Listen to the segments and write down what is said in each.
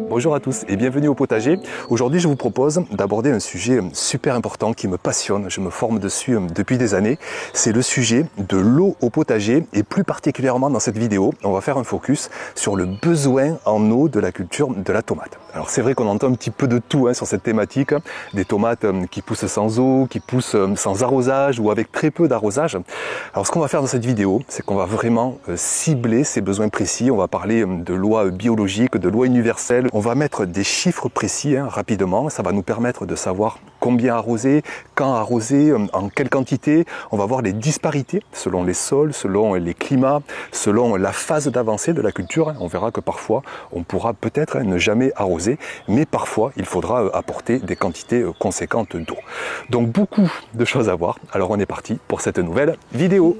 Bonjour à tous et bienvenue au potager. Aujourd'hui, je vous propose d'aborder un sujet super important qui me passionne. Je me forme dessus depuis des années. C'est le sujet de l'eau au potager et plus particulièrement dans cette vidéo, on va faire un focus sur le besoin en eau de la culture de la tomate. Alors c'est vrai qu'on entend un petit peu de tout sur cette thématique, des tomates qui poussent sans eau, qui poussent sans arrosage ou avec très peu d'arrosage. Alors ce qu'on va faire dans cette vidéo, c'est qu'on va vraiment cibler ces besoins précis. On va parler de lois biologiques, de lois universelles. On va mettre des chiffres précis rapidement. Ça va nous permettre de savoir combien arroser, quand arroser, en quelle quantité. On va voir les disparités selon les sols, selon les climats, selon la phase d'avancée de la culture. On verra que parfois, on pourra peut-être ne jamais arroser, mais parfois, il faudra apporter des quantités conséquentes d'eau. Donc beaucoup de choses à voir. Alors on est parti pour cette nouvelle vidéo.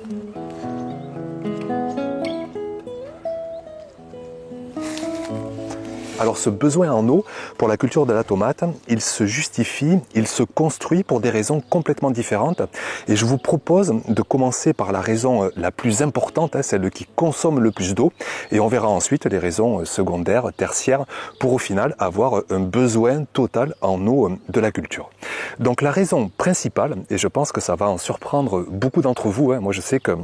Alors ce besoin en eau pour la culture de la tomate, il se justifie, il se construit pour des raisons complètement différentes. Et je vous propose de commencer par la raison la plus importante, celle qui consomme le plus d'eau. Et on verra ensuite les raisons secondaires, tertiaires, pour au final avoir un besoin total en eau de la culture. Donc la raison principale, et je pense que ça va en surprendre beaucoup d'entre vous, moi je sais que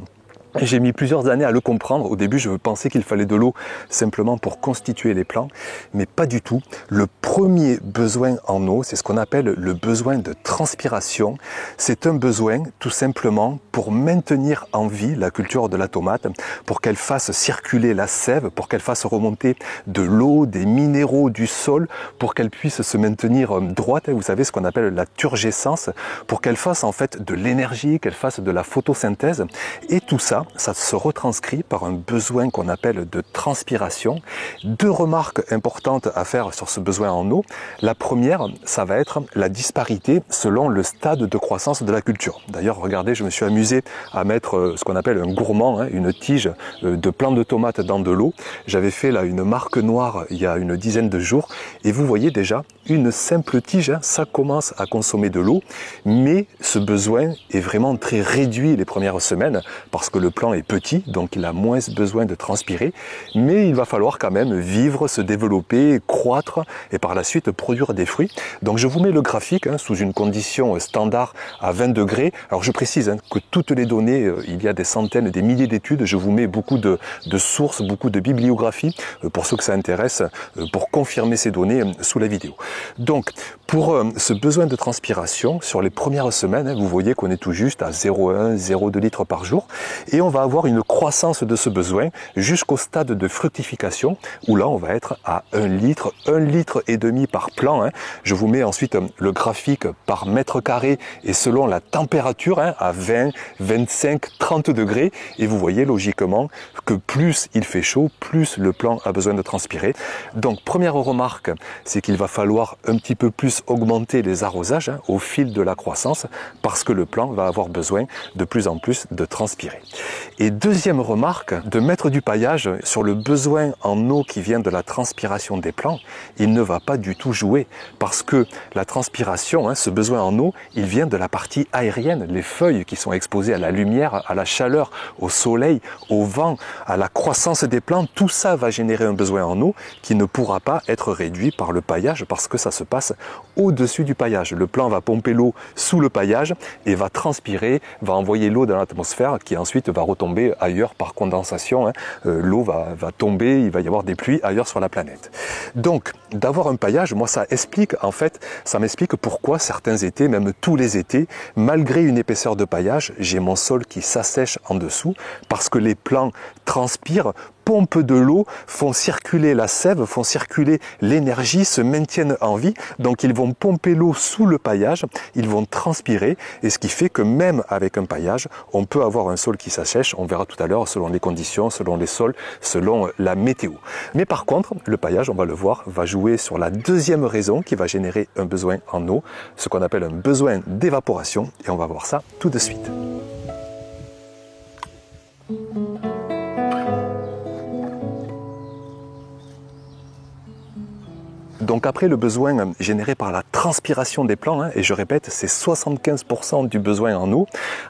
j'ai mis plusieurs années à le comprendre. Au début, je pensais qu'il fallait de l'eau simplement pour constituer les plants, mais pas du tout. Le premier besoin en eau, c'est ce qu'on appelle le besoin de transpiration. C'est un besoin tout simplement pour maintenir en vie la culture de la tomate, pour qu'elle fasse circuler la sève, pour qu'elle fasse remonter de l'eau, des minéraux du sol, pour qu'elle puisse se maintenir droite. Vous savez ce qu'on appelle la turgescence, pour qu'elle fasse en fait de l'énergie, qu'elle fasse de la photosynthèse. Et tout ça, ça se retranscrit par un besoin qu'on appelle de transpiration. Deux remarques importantes à faire sur ce besoin en eau. La première, ça va être la disparité selon le stade de croissance de la culture. D'ailleurs, regardez, je me suis amusé à mettre ce qu'on appelle un gourmand, une tige de plants de tomates dans de l'eau. J'avais fait là une marque noire il y a une dizaine de jours et vous voyez déjà une simple tige, ça commence à consommer de l'eau, mais ce besoin est vraiment très réduit les premières semaines parce que le plant est petit, donc il a moins besoin de transpirer, mais il va falloir quand même vivre, se développer, croître et par la suite produire des fruits. Donc je vous mets le graphique sous une condition standard à 20 degrés. Alors je précise que toutes les données, il y a des centaines, des milliers d'études, je vous mets beaucoup de sources, beaucoup de bibliographie pour ceux que ça intéresse, pour confirmer ces données sous la vidéo. Donc pour ce besoin de transpiration, sur les premières semaines, vous voyez qu'on est tout juste à 0,1, 0,2 litres par jour. Et on va avoir une croissance de ce besoin jusqu'au stade de fructification où là on va être à 1 litre et demi par plant. Je vous mets ensuite le graphique par mètre carré et selon la température à 20, 25, 30 degrés et vous voyez logiquement que plus il fait chaud, plus le plant a besoin de transpirer. Donc première remarque, c'est qu'il va falloir un petit peu plus augmenter les arrosages au fil de la croissance parce que le plant va avoir besoin de plus en plus de transpirer. Et deuxième remarque, de mettre du paillage sur le besoin en eau qui vient de la transpiration des plants, il ne va pas du tout jouer parce que la transpiration, ce besoin en eau, il vient de la partie aérienne, les feuilles qui sont exposées à la lumière, à la chaleur, au soleil, au vent, à la croissance des plants, tout ça va générer un besoin en eau qui ne pourra pas être réduit par le paillage parce que ça se passe au-dessus du paillage. Le plant va pomper l'eau sous le paillage et va transpirer, va envoyer l'eau dans l'atmosphère qui ensuite va retomber ailleurs par condensation. L'eau va tomber, il va y avoir des pluies ailleurs sur la planète. Donc, d'avoir un paillage, moi ça explique, en fait, ça m'explique pourquoi certains étés, même tous les étés, malgré une épaisseur de paillage, j'ai mon sol qui s'assèche en dessous parce que les plants transpirent, pompent de l'eau, font circuler la sève, font circuler l'énergie, se maintiennent en vie. Donc ils vont pomper l'eau sous le paillage, ils vont transpirer et ce qui fait que même avec un paillage, on peut avoir un sol qui s'assèche. On verra tout à l'heure selon les conditions, selon les sols, selon la météo. Mais par contre, le paillage, on va le voir, va jouer sur la deuxième raison qui va générer un besoin en eau, ce qu'on appelle un besoin d'évaporation et on va voir ça tout de suite. Donc après le besoin généré par la transpiration des plants, et je répète, c'est 75% du besoin en eau.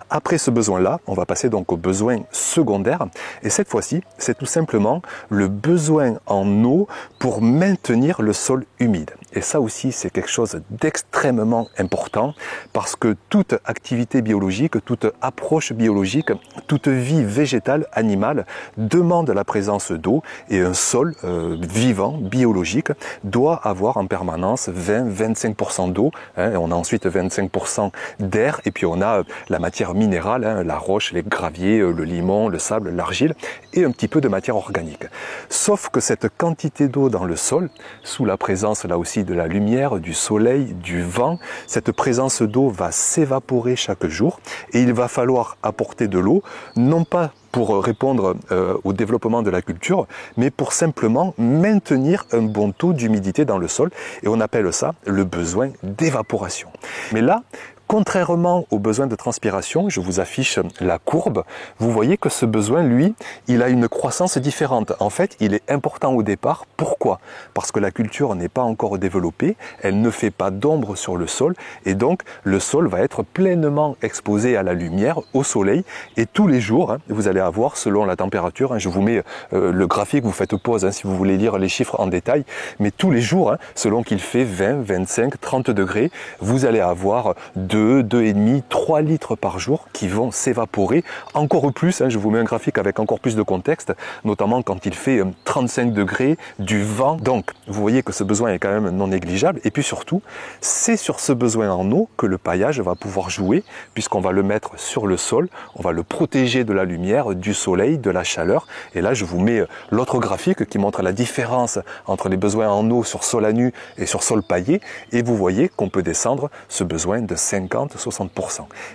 Après ce besoin-là, on va passer donc au besoin secondaire. Et cette fois-ci, c'est tout simplement le besoin en eau pour maintenir le sol humide. Et ça aussi, c'est quelque chose d'extrêmement important parce que toute activité biologique, toute approche biologique, toute vie végétale, animale demande la présence d'eau et un sol vivant, biologique, doit avoir en permanence 20-25% d'eau. Et on a ensuite 25% d'air et puis on a la matière minérale, la roche, les graviers, le limon, le sable, l'argile et un petit peu de matière organique. Sauf que cette quantité d'eau dans le sol, sous la présence là aussi de la lumière, du soleil, du vent, cette présence d'eau va s'évaporer chaque jour et il va falloir apporter de l'eau, non pas pour répondre au développement de la culture, mais pour simplement maintenir un bon taux d'humidité dans le sol et on appelle ça le besoin d'évaporation. Mais là, contrairement au besoin de transpiration, je vous affiche la courbe, vous voyez que ce besoin, lui, il a une croissance différente. En fait, il est important au départ. Pourquoi? Parce que la culture n'est pas encore développée, elle ne fait pas d'ombre sur le sol, et donc le sol va être pleinement exposé à la lumière, au soleil, et tous les jours, vous allez avoir, selon la température, je vous mets le graphique, vous faites pause si vous voulez lire les chiffres en détail, mais tous les jours, selon qu'il fait 20, 25, 30 degrés, vous allez avoir 2,5, 3 litres par jour qui vont s'évaporer encore plus. Je vous mets un graphique avec encore plus de contexte, notamment quand il fait 35 degrés, du vent. Donc, vous voyez que ce besoin est quand même non négligeable. Et puis surtout, c'est sur ce besoin en eau que le paillage va pouvoir jouer, puisqu'on va le mettre sur le sol, on va le protéger de la lumière, du soleil, de la chaleur. Et là, je vous mets l'autre graphique qui montre la différence entre les besoins en eau sur sol à nu et sur sol paillé. Et vous voyez qu'on peut descendre ce besoin de 50-60%.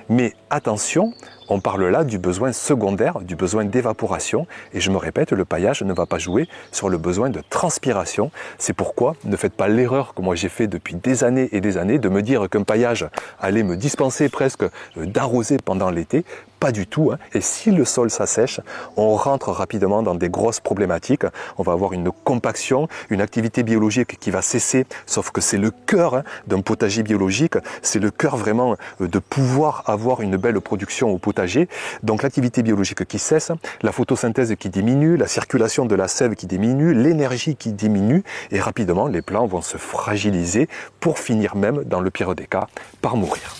Mais attention, on parle là du besoin secondaire, du besoin d'évaporation. Et je me répète, le paillage ne va pas jouer sur le besoin de transpiration. C'est pourquoi ne faites pas l'erreur que moi j'ai fait depuis des années et des années de me dire qu'un paillage allait me dispenser presque d'arroser pendant l'été. Pas du tout. Et si le sol s'assèche, on rentre rapidement dans des grosses problématiques. On va avoir une compaction, une activité biologique qui va cesser, sauf que c'est le cœur d'un potager biologique. C'est le cœur vraiment de pouvoir avoir une belle production au potager. Donc l'activité biologique qui cesse, la photosynthèse qui diminue, la circulation de la sève qui diminue, l'énergie qui diminue et rapidement les plants vont se fragiliser pour finir même, dans le pire des cas, par mourir.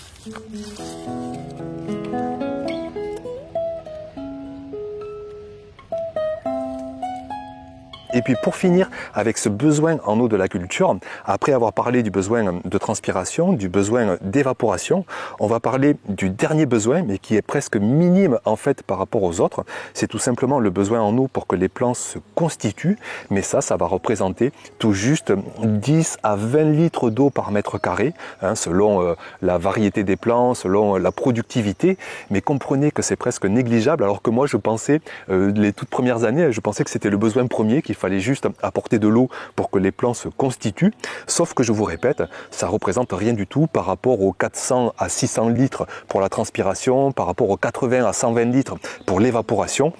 Et puis pour finir avec ce besoin en eau de la culture, après avoir parlé du besoin de transpiration, du besoin d'évaporation, on va parler du dernier besoin, mais qui est presque minime en fait par rapport aux autres. C'est tout simplement le besoin en eau pour que les plants se constituent, mais ça va représenter tout juste 10 à 20 litres d'eau par mètre carré, selon la variété des plants, selon la productivité. Mais comprenez que c'est presque négligeable, alors que moi je pensais, les toutes premières années, je pensais que c'était le besoin premier qu'il fallait juste apporter de l'eau pour que les plants se constituent, sauf que je vous répète, ça représente rien du tout par rapport aux 400 à 600 litres pour la transpiration, par rapport aux 80 à 120 litres pour l'évaporation.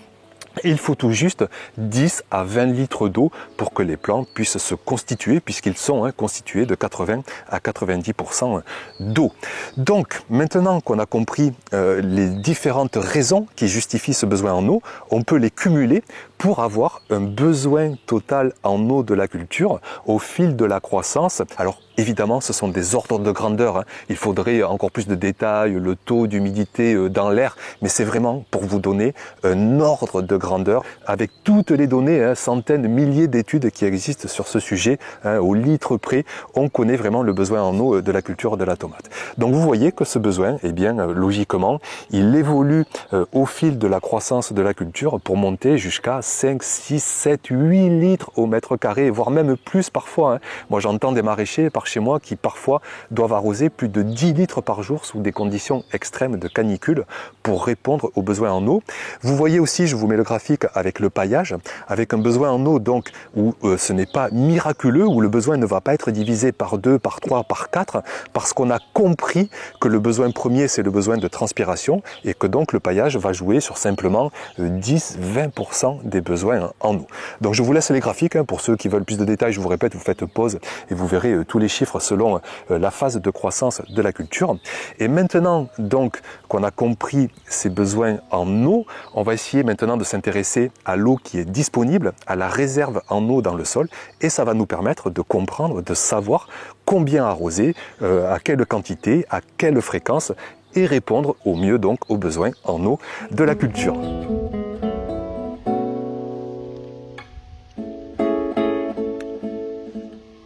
Il faut tout juste 10 à 20 litres d'eau pour que les plants puissent se constituer, puisqu'ils sont constitués de 80 à 90% d'eau. Donc, maintenant qu'on a compris les différentes raisons qui justifient ce besoin en eau, on peut les cumuler pour avoir un besoin total en eau de la culture au fil de la croissance. Alors, évidemment, ce sont des ordres de grandeur. Il faudrait encore plus de détails, le taux d'humidité dans l'air, mais c'est vraiment pour vous donner un ordre de grandeur avec toutes les données, centaines, milliers d'études qui existent sur ce sujet, au litre près. On connaît vraiment le besoin en eau de la culture de la tomate. Donc vous voyez que ce besoin, eh bien, logiquement, il évolue au fil de la croissance de la culture pour monter jusqu'à 5, 6, 7, 8 litres au mètre carré, voire même plus parfois. Moi, j'entends des maraîchers par chez moi qui parfois doivent arroser plus de 10 litres par jour sous des conditions extrêmes de canicule pour répondre aux besoins en eau. Vous voyez aussi, je vous mets le graphique avec le paillage, avec un besoin en eau donc où ce n'est pas miraculeux, où le besoin ne va pas être divisé par 2, par 3, par 4, parce qu'on a compris que le besoin premier c'est le besoin de transpiration et que donc le paillage va jouer sur simplement 10-20% des besoins en eau. Donc je vous laisse les graphiques, pour ceux qui veulent plus de détails, je vous répète, vous faites pause et vous verrez tous les chiffres selon la phase de croissance de la culture. Et maintenant donc qu'on a compris ces besoins en eau, on va essayer maintenant de s'intéresser à l'eau qui est disponible, à la réserve en eau dans le sol, et ça va nous permettre de comprendre, de savoir combien arroser, à quelle quantité, à quelle fréquence, et répondre au mieux donc aux besoins en eau de la culture.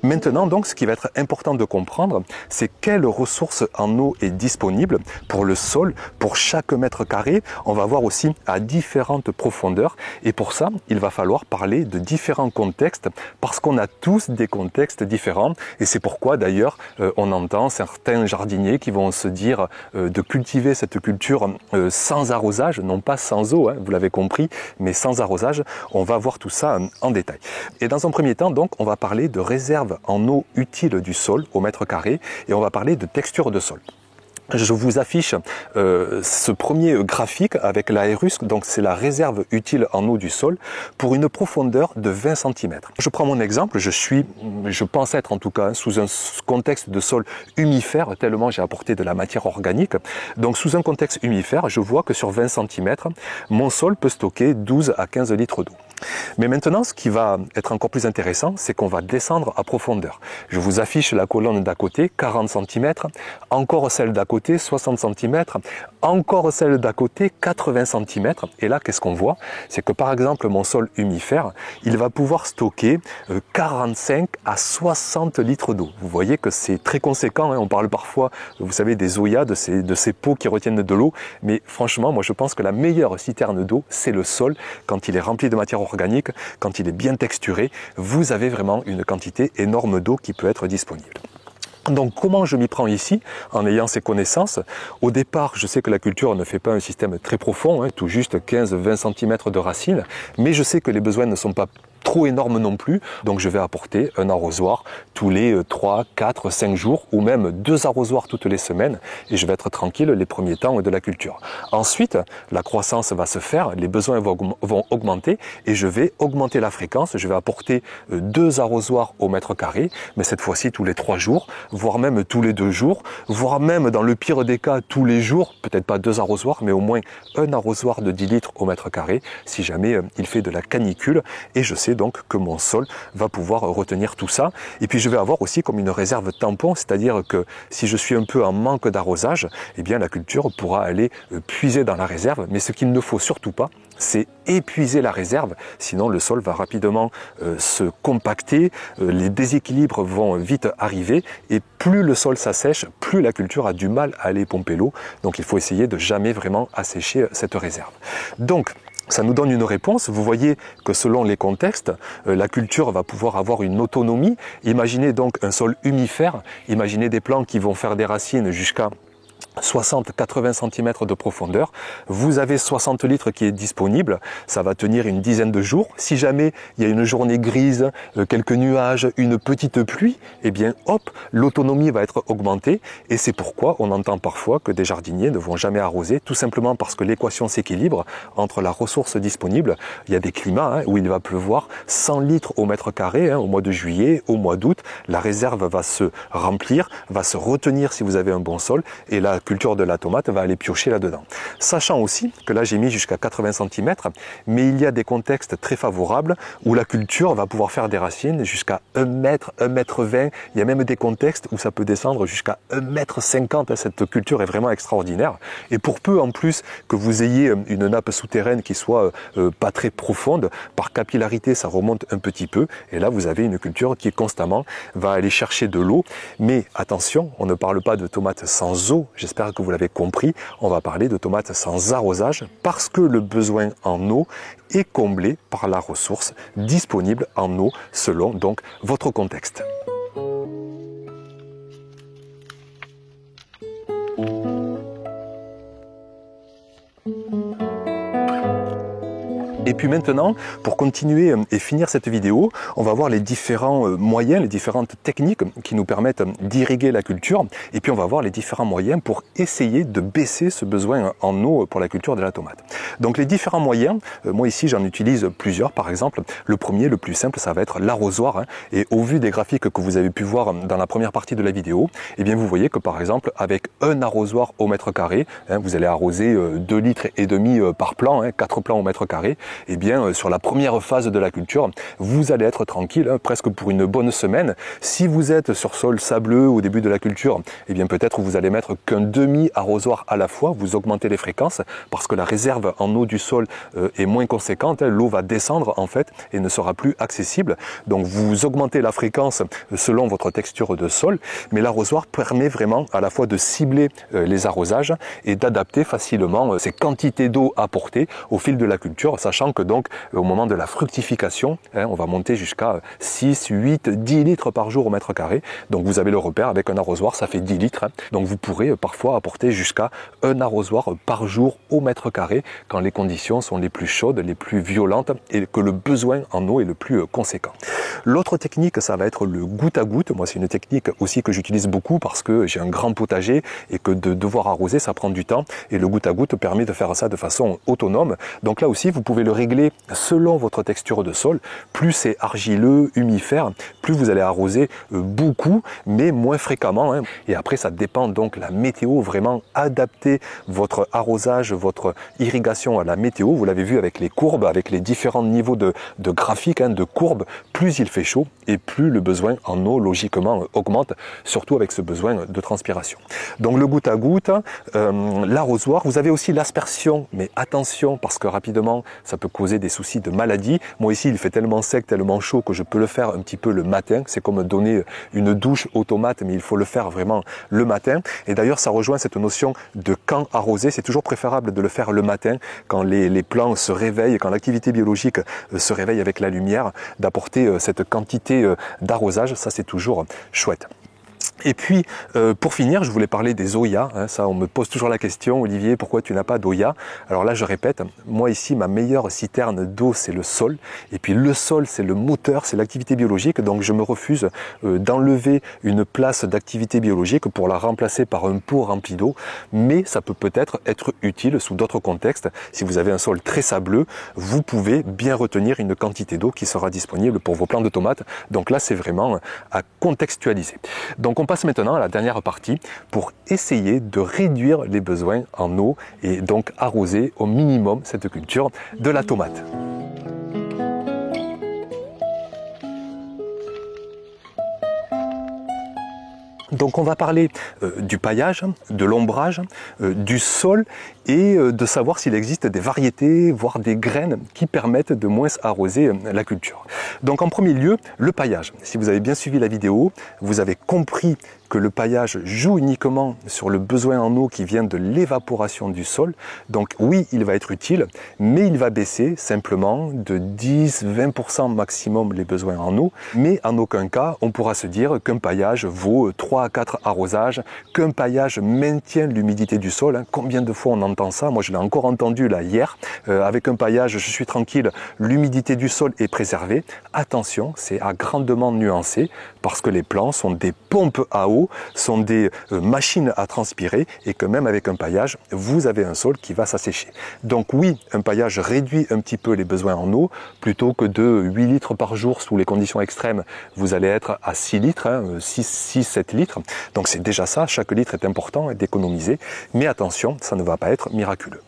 Maintenant donc, ce qui va être important de comprendre, c'est quelle ressource en eau est disponible pour le sol, pour chaque mètre carré. On va voir aussi à différentes profondeurs, et pour ça, il va falloir parler de différents contextes, parce qu'on a tous des contextes différents, et c'est pourquoi d'ailleurs on entend certains jardiniers qui vont se dire de cultiver cette culture sans arrosage, non pas sans eau, vous l'avez compris, mais sans arrosage. On va voir tout ça en détail. Et dans un premier temps, donc, on va parler de réserve en eau utile du sol au mètre carré, et on va parler de texture de sol. Je vous affiche ce premier graphique avec l'Aérus, donc c'est la réserve utile en eau du sol pour une profondeur de 20 cm. Je prends mon exemple, je pense être en tout cas sous un contexte de sol humifère, tellement j'ai apporté de la matière organique. Donc sous un contexte humifère, je vois que sur 20 cm, mon sol peut stocker 12 à 15 litres d'eau. Mais maintenant, ce qui va être encore plus intéressant, c'est qu'on va descendre à profondeur. Je vous affiche la colonne d'à côté, 40 cm, encore celle d'à côté, 60 cm, encore celle d'à côté, 80 cm. Et là, qu'est-ce qu'on voit? C'est que par exemple, mon sol humifère, il va pouvoir stocker 45 à 60 litres d'eau. Vous voyez que c'est très conséquent, on parle parfois, vous savez, des zoyas, de ces pots qui retiennent de l'eau, mais franchement, moi je pense que la meilleure citerne d'eau, c'est le sol. Quand il est rempli de matière organique, quand il est bien texturé, vous avez vraiment une quantité énorme d'eau qui peut être disponible. Donc comment je m'y prends ici, en ayant ces connaissances? Au départ, je sais que la culture ne fait pas un système très profond, tout juste 15-20 cm de racines, mais je sais que les besoins ne sont pas trop énorme non plus, donc je vais apporter un arrosoir tous les 3, 4, 5 jours, ou même 2 arrosoirs toutes les semaines, et je vais être tranquille les premiers temps de la culture. Ensuite, la croissance va se faire, les besoins vont augmenter, et je vais augmenter la fréquence, je vais apporter 2 arrosoirs au mètre carré, mais cette fois-ci tous les 3 jours, voire même tous les 2 jours, voire même dans le pire des cas tous les jours, peut-être pas 2 arrosoirs, mais au moins un arrosoir de 10 litres au mètre carré, si jamais il fait de la canicule, et je sais donc que mon sol va pouvoir retenir tout ça. Et puis je vais avoir aussi comme une réserve tampon, c'est-à-dire que si je suis un peu en manque d'arrosage, eh bien la culture pourra aller puiser dans la réserve, mais ce qu'il ne faut surtout pas, c'est épuiser la réserve, sinon le sol va rapidement se compacter, les déséquilibres vont vite arriver, et plus le sol s'assèche, plus la culture a du mal à aller pomper l'eau, donc il faut essayer de jamais vraiment assécher cette réserve. Donc, ça nous donne une réponse. Vous voyez que selon les contextes, la culture va pouvoir avoir une autonomie. Imaginez donc un sol humifère, imaginez des plants qui vont faire des racines jusqu'à 60-80 cm de profondeur, vous avez 60 litres qui est disponible, ça va tenir une dizaine de jours. Si jamais il y a une journée grise, quelques nuages, une petite pluie, eh bien hop, l'autonomie va être augmentée, et c'est pourquoi on entend parfois que des jardiniers ne vont jamais arroser, tout simplement parce que l'équation s'équilibre entre la ressource disponible. Il y a des climats où il va pleuvoir 100 litres au mètre carré, au mois de juillet, au mois d'août, la réserve va se remplir, va se retenir si vous avez un bon sol, et la culture de la tomate va aller piocher là-dedans. Sachant aussi que là j'ai mis jusqu'à 80 cm, mais il y a des contextes très favorables où la culture va pouvoir faire des racines jusqu'à 1 mètre, 1 mètre 20. Il y a même des contextes où ça peut descendre jusqu'à 1 mètre 50. Cette culture est vraiment extraordinaire. Et pour peu en plus que vous ayez une nappe souterraine qui soit pas très profonde, par capillarité ça remonte un petit peu, et là vous avez une culture qui constamment va aller chercher de l'eau. Mais attention, on ne parle pas de tomates sans eau, j'espère que vous l'avez compris, on va parler de tomates sans arrosage, parce que le besoin en eau est comblé par la ressource disponible en eau selon donc votre contexte. Et puis maintenant, pour continuer et finir cette vidéo, on va voir les différents moyens, les différentes techniques qui nous permettent d'irriguer la culture. Et puis on va voir les différents moyens pour essayer de baisser ce besoin en eau pour la culture de la tomate. Donc les différents moyens, moi ici j'en utilise plusieurs. Par exemple, le premier, le plus simple, ça va être l'arrosoir. Et au vu des graphiques que vous avez pu voir dans la première partie de la vidéo, eh bien vous voyez que par exemple, avec un arrosoir au mètre carré, vous allez arroser 2,5 litres par plan, 4 plants au mètre carré. Eh bien, sur la première phase de la culture, vous allez être tranquille, presque pour une bonne semaine. Si vous êtes sur sol sableux au début de la culture, eh bien peut-être vous allez mettre qu'un demi-arrosoir à la fois, vous augmentez les fréquences, parce que la réserve en eau du sol est moins conséquente, l'eau va descendre en fait et ne sera plus accessible. Donc vous augmentez la fréquence selon votre texture de sol, mais l'arrosoir permet vraiment à la fois de cibler les arrosages et d'adapter facilement ces quantités d'eau apportées au fil de la culture, sachant que donc au moment de la fructification, on va monter jusqu'à 6, 8, 10 litres par jour au mètre carré. Donc vous avez le repère, avec un arrosoir, ça fait 10 litres. Donc vous pourrez parfois apporter jusqu'à un arrosoir par jour au mètre carré quand les conditions sont les plus chaudes, les plus violentes et que le besoin en eau est le plus conséquent. L'autre technique, ça va être le goutte à goutte. Moi, c'est une technique aussi que j'utilise beaucoup parce que j'ai un grand potager et que de devoir arroser, ça prend du temps. Et le goutte à goutte permet de faire ça de façon autonome. Donc là aussi, vous pouvez le régler selon votre texture de sol. Plus c'est argileux, humifère, plus vous allez arroser beaucoup, mais moins fréquemment. Et après, ça dépend donc la météo, vraiment adapter votre arrosage, votre irrigation à la météo. Vous l'avez vu avec les courbes, avec les différents niveaux de graphique, de courbes. Plus il fait chaud et plus le besoin en eau logiquement augmente, surtout avec ce besoin de transpiration. Donc le goutte à goutte, l'arrosoir, vous avez aussi l'aspersion, mais attention parce que rapidement ça peut causer des soucis de maladie. Moi ici il fait tellement sec, tellement chaud que je peux le faire un petit peu le matin, c'est comme donner une douche aux tomates, mais il faut le faire vraiment le matin. Et d'ailleurs ça rejoint cette notion de quand arroser, c'est toujours préférable de le faire le matin quand les plants se réveillent, quand l'activité biologique se réveille avec la lumière, d'apporter cette quantité d'arrosage, ça c'est toujours chouette. Et puis, pour finir, je voulais parler des Oya. Ça, on me pose toujours la question, Olivier, pourquoi tu n'as pas d'Oya? Alors là, je répète, moi ici, ma meilleure citerne d'eau, c'est le sol. Et puis le sol, c'est le moteur, c'est l'activité biologique. Donc je me refuse d'enlever une place d'activité biologique pour la remplacer par un pot rempli d'eau. Mais ça peut peut-être être utile sous d'autres contextes. Si vous avez un sol très sableux, vous pouvez bien retenir une quantité d'eau qui sera disponible pour vos plants de tomates. Donc là, c'est vraiment à contextualiser. Donc on passe maintenant à la dernière partie pour essayer de réduire les besoins en eau et donc arroser au minimum cette culture de la tomate. Donc on va parler du paillage, de l'ombrage, du sol et de savoir s'il existe des variétés, voire des graines qui permettent de moins arroser la culture. Donc en premier lieu, le paillage. Si vous avez bien suivi la vidéo, vous avez compris que le paillage joue uniquement sur le besoin en eau qui vient de l'évaporation du sol. Donc oui, il va être utile, mais il va baisser simplement de 10-20% maximum les besoins en eau. Mais en aucun cas, on pourra se dire qu'un paillage vaut 3 à 4 arrosages, qu'un paillage maintient l'humidité du sol. Combien de fois on entend ça? Moi, je l'ai encore entendu là hier. Avec un paillage, je suis tranquille, l'humidité du sol est préservée. Attention, c'est à grandement nuancer parce que les plants sont des pompes à eau, sont des machines à transpirer et que même avec un paillage, vous avez un sol qui va s'assécher. Donc oui, un paillage réduit un petit peu les besoins en eau, plutôt que de 8 litres par jour sous les conditions extrêmes, vous allez être à 6 litres, 6-7 litres. Donc c'est déjà ça, chaque litre est important d'économiser, mais attention, ça ne va pas être miraculeux.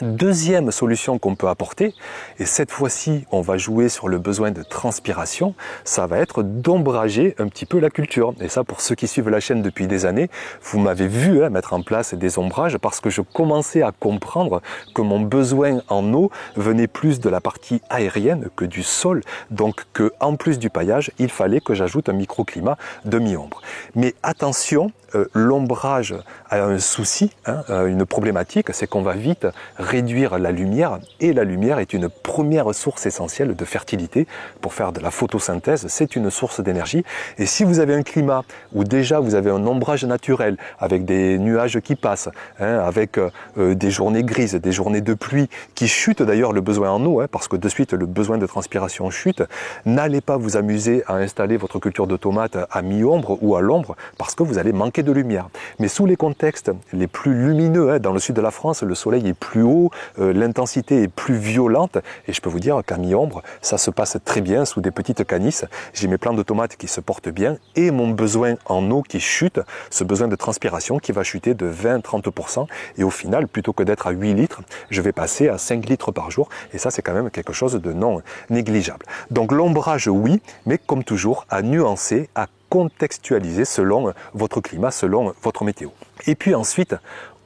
Deuxième solution qu'on peut apporter, et cette fois-ci on va jouer sur le besoin de transpiration, ça va être d'ombrager un petit peu la culture. Et ça, pour ceux qui suivent la chaîne depuis des années, vous m'avez vu mettre en place des ombrages parce que je commençais à comprendre que mon besoin en eau venait plus de la partie aérienne que du sol, donc que en plus du paillage, il fallait que j'ajoute un microclimat de mi-ombre. Mais attention, l'ombrage a un souci, une problématique, c'est qu'on va vite réduire la lumière, et la lumière est une première source essentielle de fertilité pour faire de la photosynthèse. C'est une source d'énergie, et si vous avez un climat où déjà vous avez un ombrage naturel avec des nuages qui passent, avec des journées grises, des journées de pluie qui chutent d'ailleurs le besoin en eau, parce que de suite le besoin de transpiration chute, n'allez pas vous amuser à installer votre culture de tomates à mi-ombre ou à l'ombre parce que vous allez manquer de lumière. Mais sous les contextes les plus lumineux, dans le sud de la France, le soleil est plus haut, l'intensité est plus violente, et je peux vous dire qu'à mi-ombre, ça se passe très bien sous des petites canisses. J'ai mes plants de tomates qui se portent bien et mon besoin en eau qui chute, ce besoin de transpiration qui va chuter de 20-30%, et au final, plutôt que d'être à 8 litres, je vais passer à 5 litres par jour, et ça c'est quand même quelque chose de non négligeable. Donc l'ombrage oui, mais comme toujours à nuancer, à contextualiser selon votre climat, selon votre météo. Et puis ensuite,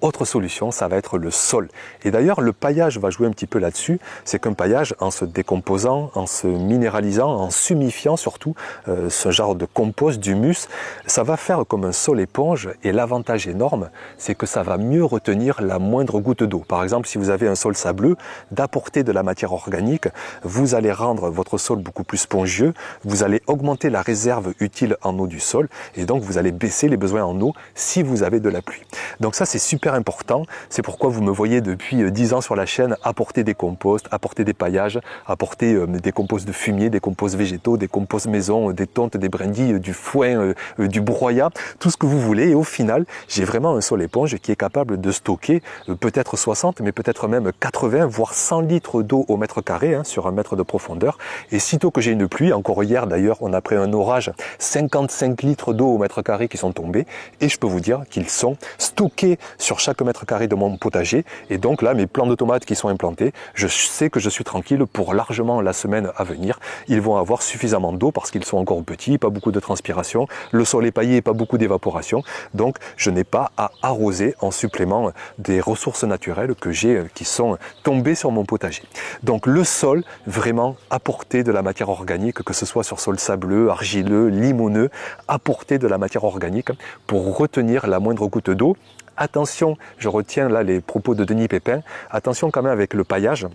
autre solution, ça va être le sol. Et d'ailleurs, le paillage va jouer un petit peu là-dessus. C'est qu'un paillage, en se décomposant, en se minéralisant, en sumifiant surtout, ce genre de compost, d'humus, ça va faire comme un sol éponge. Et l'avantage énorme, c'est que ça va mieux retenir la moindre goutte d'eau. Par exemple, si vous avez un sol sableux, d'apporter de la matière organique, vous allez rendre votre sol beaucoup plus spongieux, vous allez augmenter la réserve utile en eau du sol, et donc vous allez baisser les besoins en eau si vous avez de la pluie. Donc ça, c'est super important, c'est pourquoi vous me voyez depuis 10 ans sur la chaîne apporter des composts, apporter des paillages, apporter des composts de fumier, des composts végétaux, des composts maison, des tontes, des brindilles, du foin, du broyat, tout ce que vous voulez, et au final, j'ai vraiment un sol éponge qui est capable de stocker peut-être 60, mais peut-être même 80, voire 100 litres d'eau au mètre carré, sur un mètre de profondeur, et sitôt que j'ai une pluie, encore hier d'ailleurs, on a pris un orage, 55 litres d'eau au mètre carré qui sont tombés, et je peux vous dire qu'ils sont stockés sur chaque mètre carré de mon potager, et donc là mes plants de tomates qui sont implantés, je sais que je suis tranquille pour largement la semaine à venir. Ils vont avoir suffisamment d'eau parce qu'ils sont encore petits, pas beaucoup de transpiration, le sol est paillé, pas beaucoup d'évaporation, donc je n'ai pas à arroser en supplément des ressources naturelles que j'ai qui sont tombées sur mon potager. Donc le sol, vraiment apporter de la matière organique, que ce soit sur sol sableux, argileux, limoneux, apporter de la matière organique pour retenir la moindre goutte d'eau. Attention, je retiens là les propos de Denis Pépin, attention quand même avec le paillage.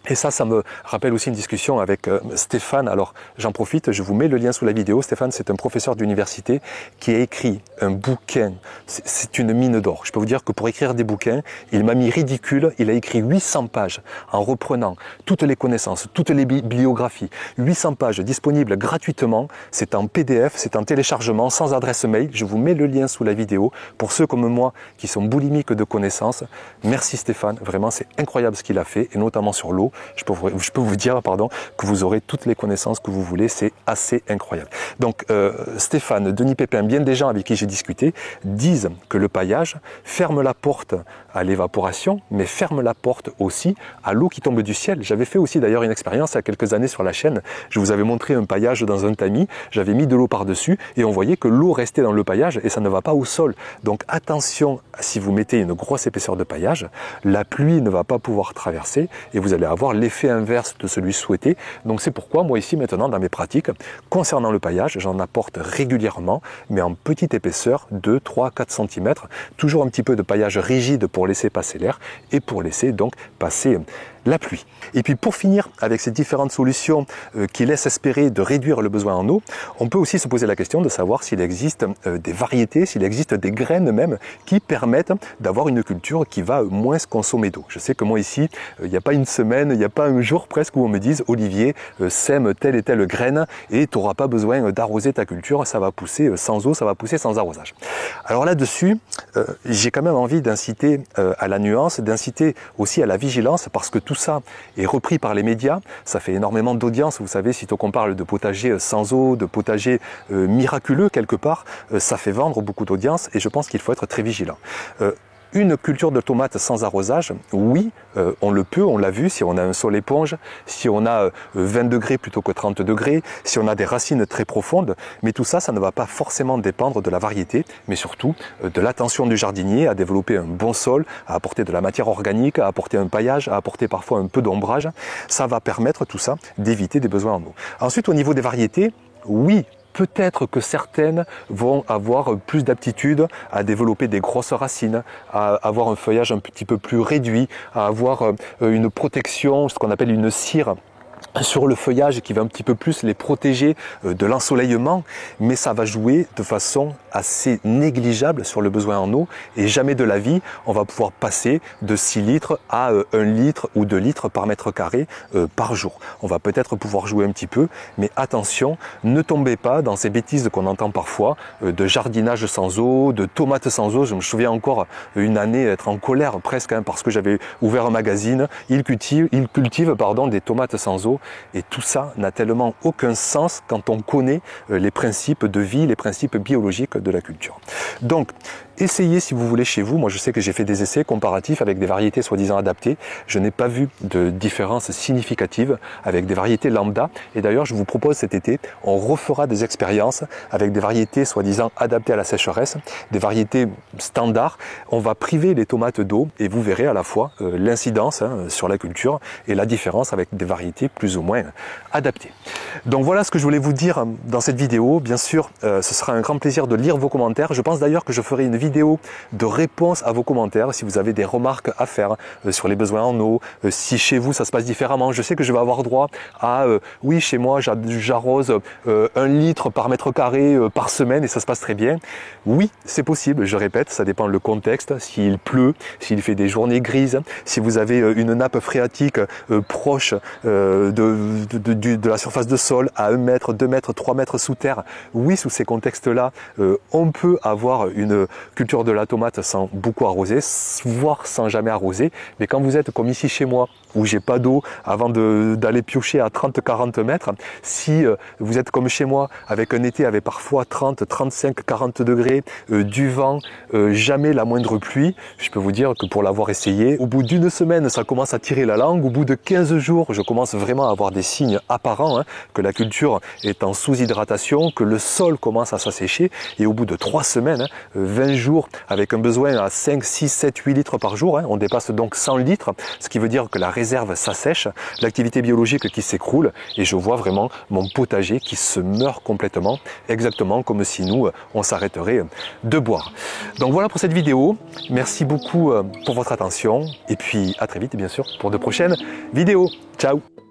Et ça me rappelle aussi une discussion avec Stéphane. Alors, j'en profite, je vous mets le lien sous la vidéo. Stéphane, c'est un professeur d'université qui a écrit un bouquin. C'est une mine d'or. Je peux vous dire que pour écrire des bouquins, il m'a mis ridicule. Il a écrit 800 pages en reprenant toutes les connaissances, toutes les bibliographies. 800 pages disponibles gratuitement. C'est en PDF, c'est en téléchargement, sans adresse mail. Je vous mets le lien sous la vidéo. Pour ceux comme moi qui sont boulimiques de connaissances, merci Stéphane. Vraiment, c'est incroyable ce qu'il a fait, et notamment sur l'eau. Je peux vous dire que vous aurez toutes les connaissances que vous voulez, c'est assez incroyable. Donc Stéphane, Denis Pépin, bien des gens avec qui j'ai discuté disent que le paillage ferme la porte à l'évaporation, mais ferme la porte aussi à l'eau qui tombe du ciel. J'avais fait aussi d'ailleurs une expérience il y a quelques années sur la chaîne. Je vous avais montré un paillage dans un tamis, j'avais mis de l'eau par-dessus et on voyait que l'eau restait dans le paillage et ça ne va pas au sol. Donc attention, si vous mettez une grosse épaisseur de paillage, la pluie ne va pas pouvoir traverser et vous allez avoir l'effet inverse de celui souhaité. Donc c'est pourquoi moi ici maintenant dans mes pratiques, concernant le paillage, j'en apporte régulièrement, mais en petite épaisseur, 2, 3, 4 cm, toujours un petit peu de paillage rigide pour laisser passer l'air et pour laisser donc passer la pluie. Et puis pour finir avec ces différentes solutions qui laissent espérer de réduire le besoin en eau, on peut aussi se poser la question de savoir s'il existe des variétés, s'il existe des graines même qui permettent d'avoir une culture qui va moins consommer d'eau. Je sais que moi ici, il n'y a pas une semaine, il n'y a pas un jour presque où on me dise Olivier, sème telle et telle graine et tu n'auras pas besoin d'arroser ta culture, ça va pousser sans eau, ça va pousser sans arrosage. Alors là-dessus, j'ai quand même envie d'inciter à la nuance, d'inciter aussi à la vigilance parce que tout ça est repris par les médias, ça fait énormément d'audience, vous savez, sitôt qu'on parle de potager sans eau, de potager miraculeux quelque part, ça fait vendre beaucoup d'audience et je pense qu'il faut être très vigilant. Une culture de tomates sans arrosage, oui, on le peut, on l'a vu, si on a un sol éponge, si on a 20 degrés plutôt que 30 degrés, si on a des racines très profondes, mais tout ça, ça ne va pas forcément dépendre de la variété, mais surtout de l'attention du jardinier à développer un bon sol, à apporter de la matière organique, à apporter un paillage, à apporter parfois un peu d'ombrage. Ça va permettre tout ça d'éviter des besoins en eau. Ensuite, au niveau des variétés, oui, peut-être que certaines vont avoir plus d'aptitude à développer des grosses racines, à avoir un feuillage un petit peu plus réduit, à avoir une protection, ce qu'on appelle une cire sur le feuillage qui va un petit peu plus les protéger de l'ensoleillement, mais ça va jouer de façon assez négligeable sur le besoin en eau et jamais de la vie on va pouvoir passer de 6 litres à 1 litre ou 2 litres par mètre carré par jour. On va peut-être pouvoir jouer un petit peu, mais attention, ne tombez pas dans ces bêtises qu'on entend parfois de jardinage sans eau, de tomates sans eau. Je me souviens encore une année être en colère presque parce que j'avais ouvert un magazine, il cultive des tomates sans eau. Et tout ça n'a tellement aucun sens quand on connaît les principes de vie, les principes biologiques de la culture. Donc, essayez si vous voulez chez vous. Moi, je sais que j'ai fait des essais comparatifs avec des variétés soi-disant adaptées. Je n'ai pas vu de différence significative avec des variétés lambda. Et d'ailleurs, je vous propose cet été, on refera des expériences avec des variétés soi-disant adaptées à la sécheresse, des variétés standards. On va priver les tomates d'eau et vous verrez à la fois l'incidence sur la culture et la différence avec des variétés plus ou moins adaptées. Donc voilà ce que je voulais vous dire dans cette vidéo. Bien sûr, ce sera un grand plaisir de lire vos commentaires. Je pense d'ailleurs que je ferai une vidéo de réponse à vos commentaires si vous avez des remarques à faire sur les besoins en eau, si chez vous ça se passe différemment. Je sais que je vais avoir droit à oui, chez moi j'arrose 1 litre par mètre carré par semaine et ça se passe très bien. Oui, c'est possible, je répète, ça dépend le contexte, s'il pleut, s'il fait des journées grises, si vous avez une nappe phréatique proche de la surface de sol à 1 mètre, 2 mètres, 3 mètres sous terre. Oui, sous ces contextes-là, on peut avoir une culture de la tomate sans beaucoup arroser, voire sans jamais arroser. Mais quand vous êtes comme ici chez moi, où j'ai pas d'eau avant d'aller piocher à 30-40 mètres, si vous êtes comme chez moi, avec un été avec parfois 30, 35, 40 degrés, du vent, jamais la moindre pluie, je peux vous dire que pour l'avoir essayé, au bout d'1 semaine, ça commence à tirer la langue. Au bout de 15 jours, je commence vraiment à avoir des signes apparents que la culture est en sous-hydratation, que le sol commence à s'assécher. Et au bout de 3 semaines, 20 jours, avec un besoin à 5, 6, 7, 8 litres par jour, on dépasse donc 100 litres, ce qui veut dire que la réserve s'assèche, l'activité biologique qui s'écroule, et je vois vraiment mon potager qui se meurt complètement, exactement comme si nous, on s'arrêterait de boire. Donc voilà pour cette vidéo. Merci beaucoup pour votre attention, et puis à très vite, bien sûr, pour de prochaines vidéos. Ciao!